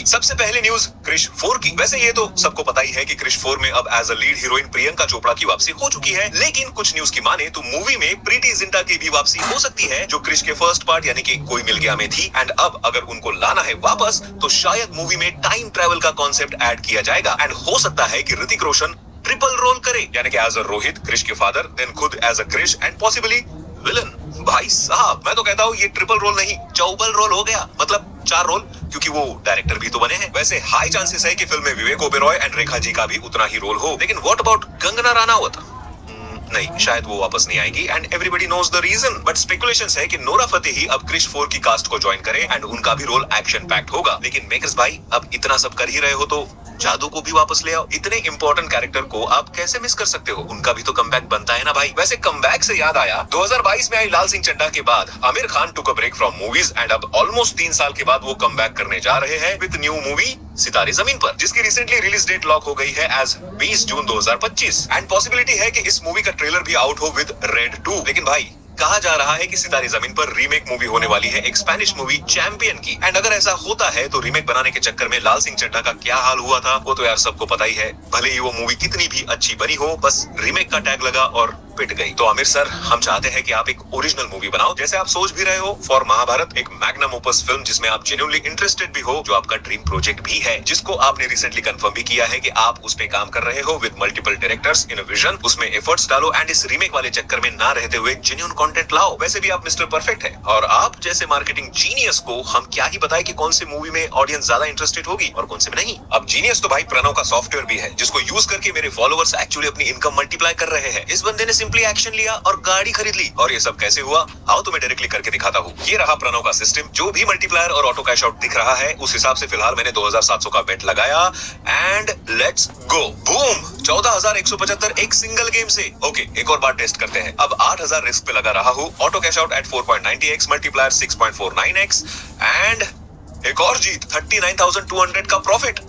होगी। सबसे पहले न्यूज क्रिश 4 की। वैसे ये तो सबको पता ही है कि क्रिश 4 में अब as a lead heroine Priyanka Chopra की वापसी हो चुकी है, लेकिन कुछ न्यूज की माने तो मूवी में प्रीति जिंटा की भी वापसी हो सकती है, जो क्रिश के फर्स्ट पार्ट यानी कि कोई मिल गया में थी। एंड अब अगर उनको लाना है वापस तो शायद मूवी में टाइम ट्रेवल का कॉन्सेप्ट ऐड किया जाएगा। एंड हो सकता है कि ऋतिक रोशन ट्रिपल रोल करे, यानी कि एज अ रोहित, क्रिश के फादर, देन खुद as a Krrish and possibly villain. भाई साहब, मैं तो कहता हूँ ये ट्रिपल रोल नहीं, चौबल रोल हो गया, मतलब 4 रोल, क्योंकि वो डायरेक्टर भी तो बने हैं। वैसे हाई चांसेस है कि फिल्म में विवेक ओबेरॉय एंड रेखा जी का भी उतना ही रोल हो। लेकिन व्हाट अबाउट कंगना रनावत? नहीं, शायद वो वापस नहीं आएगी and everybody knows the reason. But speculations है कि नोरा फतेही अब क्रिश 4 की कास्ट को ज्वाइन करे एंड उनका भी रोल एक्शन पैक्ड होगा। लेकिन मेकर्स भाई, अब इतना सब कर ही रहे हो तो जादू को भी वापस ले आओ। इतने इंपॉर्टेंट कैरेक्टर को आप कैसे मिस कर सकते हो? उनका भी तो कमबैक बनता है ना भाई। वैसे कमबैक से याद आया, 2022 में आई लाल सिंह चड्ढा के बाद Aamir Khan took a break from movies and अब ऑलमोस्ट 3 साल के बाद वो कमबैक करने जा रहे हैं विद न्यू मूवी सितारे जमीन पर, जिसकी रिसेंटली रिलीज डेट लॉक हो गई है एज 20 जून 2025 एंड पॉसिबिलिटी है कि इस मूवी का ट्रेलर भी आउट हो विद रेड 2। लेकिन भाई, कहा जा रहा है कि सितारे जमीन पर रीमेक मूवी होने वाली है एक स्पेनिश मूवी चैंपियन की। एंड अगर ऐसा होता है तो रीमेक बनाने के चक्कर में लाल सिंह चड्ढा का क्या हाल हुआ था वो तो यार सबको पता ही है। भले ही वो मूवी कितनी भी अच्छी बनी हो, बस रीमेक का टैग लगा और पिट गई। तो आमिर सर, हम चाहते हैं कि आप एक ओरिजिनल मूवी बनाओ, जैसे आप सोच भी रहे हो फॉर महाभारत, एक मैग्नम ओपस फिल्म जिसमें आप जेन्युइनली इंटरेस्टेड भी हो, जो आपका ड्रीम प्रोजेक्ट भी है, जिसको आपने रिसेंटली कंफर्म भी किया है कि आप उस पे काम कर रहे हो with multiple directors in a vision. उसमें एफर्ट्स डालो एंड इस रीमेक वाले चक्कर में ना रहते हुए जेन्युइन कंटेंट लाओ। वैसे भी आप मिस्टर परफेक्ट है और आप जैसे मार्केटिंग जीनियस को हम क्या ही बताएं कि कौन सी मूवी में ऑडियंस ज्यादा इंटरेस्टेड होगी और कौन से में नहीं। अब जीनियस तो भाई प्रणव का सॉफ्टवेयर भी है, जिसको यूज करके मेरे फॉलोअर्स एक्चुअली अपनी इनकम मल्टीप्लाई कर रहे हैं। इस बंदे ने सिंपली एक्शन लिया और गाड़ी खरीद ली। और ये सब कैसे हुआ? आओ तो मैं डायरेक्टली करके दिखाता हूँ। ये रहा प्रणव का सिस्टम। जो भी मल्टीप्लायर और ऑटो कैश आउट दिख रहा है, उस हिसाब से फिलहाल मैंने 2700 का बेट लगाया एंड लेट्स गो। बूम, 14,175 एक सिंगल गेम से। ओके, एक और बार टेस्ट करते हैं। अब 8,000 रिस्क पे लगा रहा हूँ। Auto cash out at 4.90x, multiplier 6.49x and एक और जीत, 39,200 का प्रॉफिट।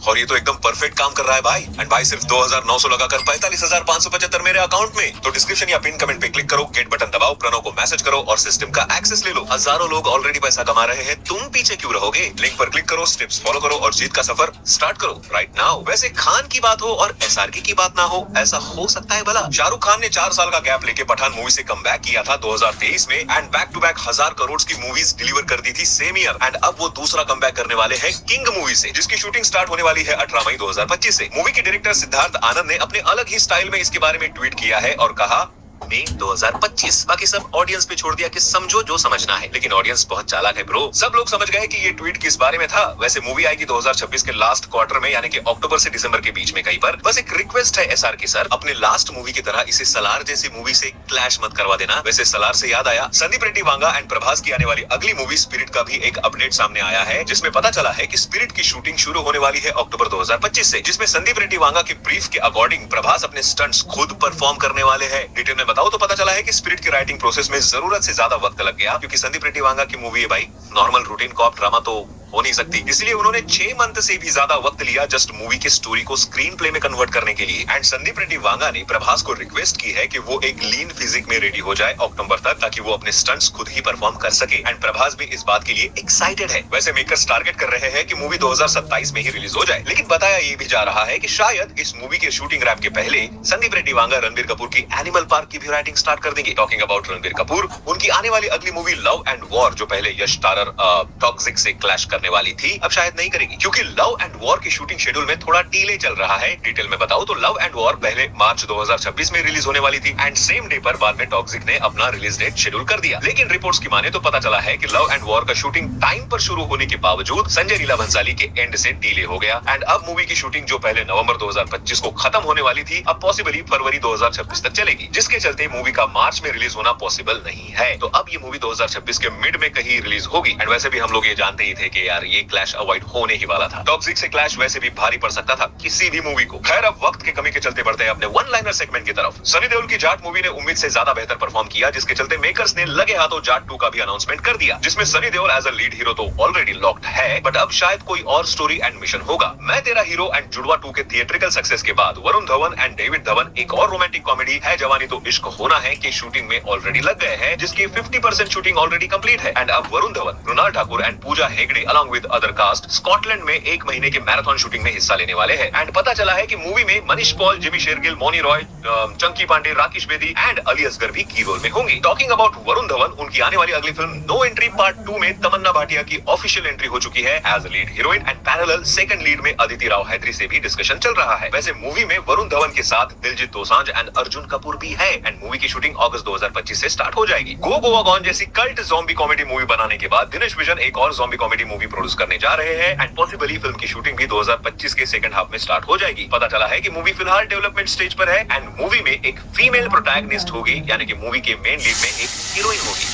और ये तो एकदम परफेक्ट काम कर रहा है भाई। एंड भाई सिर्फ 2,900 लगाकर 45,575 मेरे अकाउंट में। तो डिस्क्रिप्शन या पिन कमेंट पे क्लिक करो, गेट बटन दबाओ, प्रणव को मैसेज करो और सिस्टम का एक्सेस ले लो। हजारों लोग ऑलरेडी पैसा कमा रहे हैं, तुम पीछे क्यों रहोगे? लिंक पर क्लिक करो, स्टेप्स फॉलो करो और जीत का सफर स्टार्ट करो राइट नाउ। वैसे खान की बात हो और एसआरके की बात ना हो, ऐसा हो सकता है भला? शाहरुख खान ने 4 साल का गैप लेके पठान मूवी से कमबैक किया था 2023 में and back to back 1000 crore की मूवीज डिलीवर कर दी थी सेम ईयर। एंड अब वो दूसरा कमबैक करने वाले हैं किंग मूवी से, जिसकी शूटिंग स्टार्ट होने वाली है 18 मई 2025 से। मूवी के डायरेक्टर सिद्धार्थ आनंद ने अपने अलग ही स्टाइल में इसके बारे में ट्वीट किया है और कहा मई 2025। बाकी सब ऑडियंस पे छोड़ दिया कि समझो जो समझना है। लेकिन ऑडियंस बहुत चालाक है ब्रो, सब लोग समझ गए कि ये ट्वीट किस बारे में था। वैसे मूवी आएगी 2026 के लास्ट क्वार्टर में, यानी कि अक्टूबर से दिसंबर के बीच में कहीं पर। बस एक रिक्वेस्ट है एसआरके सर, अपने लास्ट मूवी की तरह इसे सलार जैसी मूवी से क्लैश मत करवा देना। वैसे सलार से याद आया, संदीप रेड्डी वांगा एंड प्रभास की आने वाली अगली मूवी स्पिरिट का भी एक अपडेट सामने आया है, जिसमें पता चला है कि स्पिरिट की शूटिंग शुरू होने वाली है अक्टूबर 2025 से, जिसमें संदीप रेड्डी वांगा के ब्रीफ के अकॉर्डिंग प्रभास अपने स्टंट्स खुद परफॉर्म करने वाले हैं। डिटेल में बताओ तो पता चला है कि स्पिरिट की राइटिंग प्रोसेस में जरूरत से ज्यादा वक्त लग गया, क्योंकि संदीप रेड्डी वांगा की मूवी है भाई, नॉर्मल रूटीन कॉप ड्रामा तो हो नहीं सकती। इसलिए उन्होंने 6 मंथ से भी ज्यादा वक्त लिया जस्ट मूवी के स्टोरी को स्क्रीन प्ले में कन्वर्ट करने के लिए। एंड संदीप रेड्डी वांगा ने प्रभास को रिक्वेस्ट की है कि वो एक लीन फिजिक में रेडी हो जाए अक्टूबर तक, ताकि वो अपने स्टंट्स खुद ही परफॉर्म कर सके। एंड प्रभास भी इस बात के लिए एक्साइटेड है। वैसे मेकर्स टारगेट कर रहे हैं कि मूवी 2027 में ही रिलीज हो जाए, लेकिन बताया ये भी जा रहा है कि शायद इस मूवी के शूटिंग रैप के पहले संदीप रेड्डी वांगा रणबीर कपूर की एनिमल पार्क की भी राइटिंग स्टार्ट कर देंगे। टॉकिंग अबाउट रणबीर कपूर, उनकी आने वाली अगली मूवी लव एंड वॉर, जो पहले यश स्टारर टॉक्सिक से क्लैश करने वाली थी, अब शायद नहीं करेगी, क्योंकि लव एंड वॉर की शूटिंग शेड्यूल में थोड़ा डिले चल रहा है। डिटेल में बताओ तो लव एंड वॉर पहले मार्च 2026 में रिलीज होने वाली थी एंड सेम डे पर बाद में टॉक्सिक ने अपना रिलीज डेट शेड्यूल कर दिया। लेकिन रिपोर्ट्स की माने तो पता चला है कि लव एंड वॉर का शूटिंग टाइम पर शुरू होने के बावजूद संजय लीला भंसाली के एंड से डिले हो गया। एंड अब मूवी की शूटिंग जो पहले नवंबर 2025 को खत्म होने वाली थी, अब पॉसिबली फरवरी 2026 तक चलेगी, जिसके चलते मूवी का मार्च में रिलीज होना पॉसिबल नहीं है। तो अब ये मूवी 2026 के मिड में कहीं रिलीज होगी। एंड वैसे भी हम लोग ये जानते ही थे कि यार ये क्लैश अवॉइड होने ही वाला था। टॉक्सिक से क्लैश वैसे भी भारी पड़ सकता था किसी भी मूवी को। खैर, अब वक्त की कमी के चलते बढ़ते हैं अपने वन लाइनर सेगमेंट की तरफ। सनी देओल की जाट मूवी ने उम्मीद से ज्यादा बेहतर परफॉर्म किया, जिसके चलते मेकर्स ने लगे हाथों जाट 2 का भी अनाउंसमेंट कर दिया, जिसमें Sunny Deol as a lead hero तो ऑलरेडी लॉक्ड है, बट अब शायद कोई और स्टोरी एंड मिशन होगा। मैं तेरा हीरो एंड जुड़वा 2 के थिएट्रिकल सक्सेस के बाद वरुण धवन एंड डेविड धवन एक और रोमांटिक कॉमेडी है जवानी तो इश्क होना है की शूटिंग में ऑलरेडी लग गए हैं, जिसकी 50% शूटिंग ऑलरेडी कंप्लीट है। एंड अब Varun Dhawan, Mrunal Thakur and Pooja Hegde along with other cast Scotland में 1 महीने के मैराथन शूटिंग में हिस्सा लेने वाले हैं। एंड पता चला है कि मूवी में मनीष पॉल, जिमी शेरगिल, मौनी रॉय, चंकी पांडे, राकेश बेदी एंड अली असगर भी की रोल में होंगे। टॉकिंग अबाउट वरुण धवन, उनकी आने वाली अगली फिल्म नो एंट्री पार्ट 2 में तमन्ना भाटिया की ऑफिशियल एंट्री हो चुकी है as a lead heroine and parallel second lead में अदिति राव हैदरी से भी डिस्कशन चल रहा है। वैसे मूवी में वरुण धवन के साथ दिलजीत दोसांझ एंड अर्जुन कपूर भी है एंड मूवी की शूटिंग अगस्त 2025 से स्टार्ट हो जाएगी। गो गोवा गॉन जैसी कल्ट ज़ॉम्बी कॉमेडी मूवी बनाने के बाद दिनेश विजन एक और ज़ॉम्बी कॉमेडी मूवी प्रोड्यूस करने जा रहे हैं एंड पॉसिबली फिल्म की शूटिंग भी 2025 के सेकंड हाफ में स्टार्ट हो जाएगी। पता चला है कि मूवी फिलहाल डेवलपमेंट स्टेज पर है एंड मूवी में एक फीमेल प्रोटैगनिस्ट होगी, यानी कि मूवी के मेन लीड में एक हीरोइन होगी।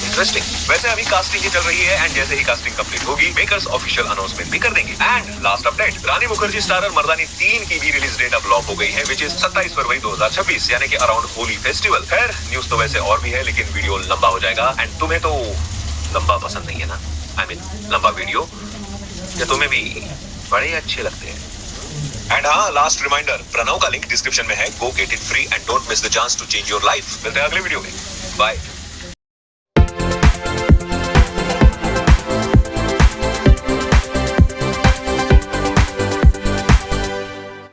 इंटरेस्टिंग। वैसे अभी कास्टिंग ही चल रही है एंड जैसे ही कास्टिंग कंप्लीट होगी मेकर्स ऑफिशियल अनाउंसमेंट भी कर देंगे। And last update, Rani Mukerji starrer Mardaani 3 की भी रिलीज डेट अब लॉक हो गई है, विच इज 27 फरवरी 2026, यानी कि अराउंड होली फेस्टिवल। खैर न्यूज तो वैसे और भी है लेकिन वीडियो लंबा हो जाएगा एंड तुम्हें तो लंबा पसंद नहीं है ना, I mean, लंबा वीडियो या तुम्हें भी बड़े अच्छे लगते हैं। एंड हाँ, लास्ट रिमाइंडर, प्रणव का लिंक डिस्क्रिप्शन में है, go get it free and don't miss the chance to change your life. मिलते हैं अगले वीडियो में, बाय।